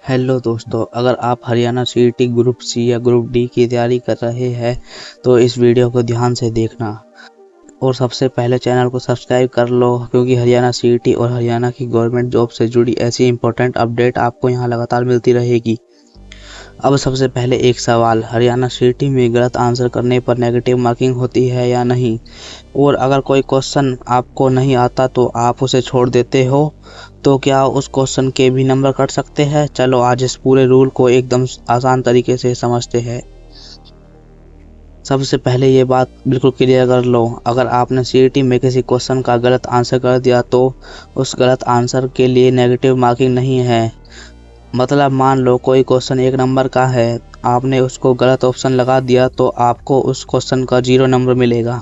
Hello दोस्तों, अगर आप हरियाणा सीईटी ग्रुप सी या ग्रुप डी की तैयारी कर रहे हैं तो इस वीडियो को ध्यान से देखना और सबसे पहले चैनल को सब्सक्राइब कर लो, क्योंकि हरियाणा सीईटी और हरियाणा की गवर्नमेंट जॉब से जुड़ी ऐसी इंपॉर्टेंट अपडेट आपको यहां लगातार मिलती रहेगी। अब सबसे पहले एक सवाल, हरियाणा सीईटी में गलत आंसर करने पर नेगेटिव मार्किंग होती है या नहीं? और अगर कोई क्वेश्चन आपको नहीं आता तो आप उसे छोड़ देते हो तो क्या उस क्वेश्चन के भी नंबर कट सकते हैं? चलो आज इस पूरे रूल को एकदम आसान तरीके से समझते हैं। सबसे पहले ये बात बिल्कुल क्लियर कर लो, अगर आपने सीईटी में किसी क्वेश्चन का गलत आंसर कर दिया तो उस गलत आंसर के लिए नेगेटिव मार्किंग नहीं है। मतलब मान लो कोई क्वेश्चन 1 नंबर का है, आपने उसको गलत ऑप्शन लगा दिया तो आपको उस क्वेश्चन का 0 नंबर मिलेगा,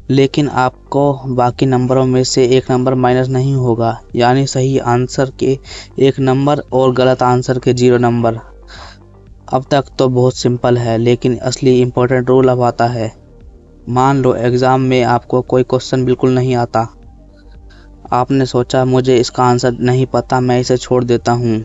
लेकिन आपको बाकी नंबरों में से 1 नंबर माइनस नहीं होगा। यानी सही आंसर के 1 नंबर और गलत आंसर के 0 नंबर। अब तक तो बहुत सिंपल है, लेकिन असली इम्पोर्टेंट रूल अब आता है। मान लो एग्ज़ाम में आपको कोई क्वेश्चन बिल्कुल नहीं आता, आपने सोचा मुझे इसका आंसर नहीं पता, मैं इसे छोड़ देता हूँ।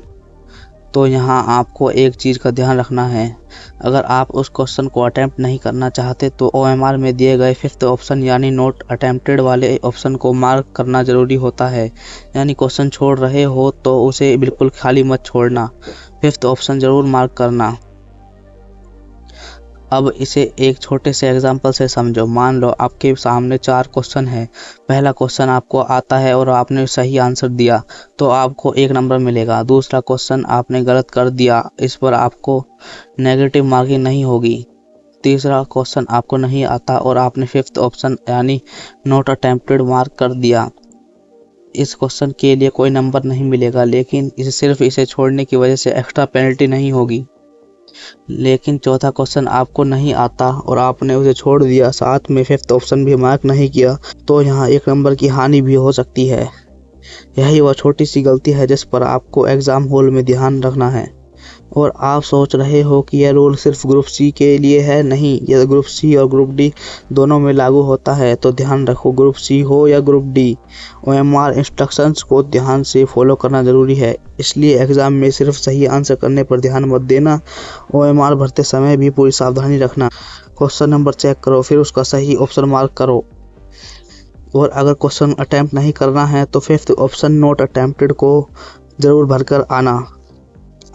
तो यहाँ आपको एक चीज़ का ध्यान रखना है, अगर आप उस क्वेश्चन को अटैम्प्ट नहीं करना चाहते तो OMR में दिए गए 5th ऑप्शन यानी नॉट अटैम्प्टेड वाले ऑप्शन को मार्क करना ज़रूरी होता है। यानी क्वेश्चन छोड़ रहे हो तो उसे बिल्कुल खाली मत छोड़ना, 5th ऑप्शन ज़रूर मार्क करना। अब इसे एक छोटे से एग्जाम्पल से समझो। मान लो आपके सामने 4 क्वेश्चन है। पहला क्वेश्चन आपको आता है और आपने सही आंसर दिया तो आपको 1 नंबर मिलेगा। दूसरा क्वेश्चन आपने गलत कर दिया, इस पर आपको नेगेटिव मार्किंग नहीं होगी। तीसरा क्वेश्चन आपको नहीं आता और आपने 5th ऑप्शन यानी नॉट अटेम्प्टेड मार्क कर दिया, इस क्वेश्चन के लिए कोई नंबर नहीं मिलेगा, लेकिन सिर्फ इसे छोड़ने की वजह से एक्स्ट्रा पेनल्टी नहीं होगी। लेकिन चौथा क्वेश्चन आपको नहीं आता और आपने उसे छोड़ दिया, साथ में 5th ऑप्शन भी मार्क नहीं किया, तो यहाँ 1 नंबर की हानि भी हो सकती है। यही वह छोटी सी गलती है जिस पर आपको एग्ज़ाम हॉल में ध्यान रखना है। और आप सोच रहे हो कि यह रूल सिर्फ ग्रुप सी के लिए है, नहीं, यह ग्रुप सी और ग्रुप डी दोनों में लागू होता है। तो ध्यान रखो, ग्रुप सी हो या ग्रुप डी, OMR इंस्ट्रक्शंस को ध्यान से फॉलो करना ज़रूरी है। इसलिए एग्ज़ाम में सिर्फ सही आंसर करने पर ध्यान मत देना, OMR भरते समय भी पूरी सावधानी रखना। क्वेश्चन नंबर चेक करो, फिर उसका सही ऑप्शन मार्क करो। और अगर क्वेश्चन अटैम्प्ट नहीं करना है तो 5th ऑप्शन नॉट अटैम्प्टेड को ज़रूर भरकर आना।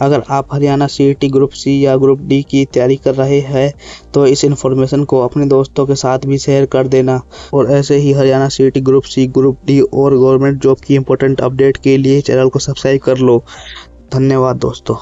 अगर आप हरियाणा सीईटी ग्रुप सी या ग्रुप डी की तैयारी कर रहे हैं तो इस इन्फॉर्मेशन को अपने दोस्तों के साथ भी शेयर कर देना। और ऐसे ही Haryana CET group C, group D और गवर्नमेंट जॉब की इंपॉर्टेंट अपडेट के लिए चैनल को सब्सक्राइब कर लो। धन्यवाद दोस्तों।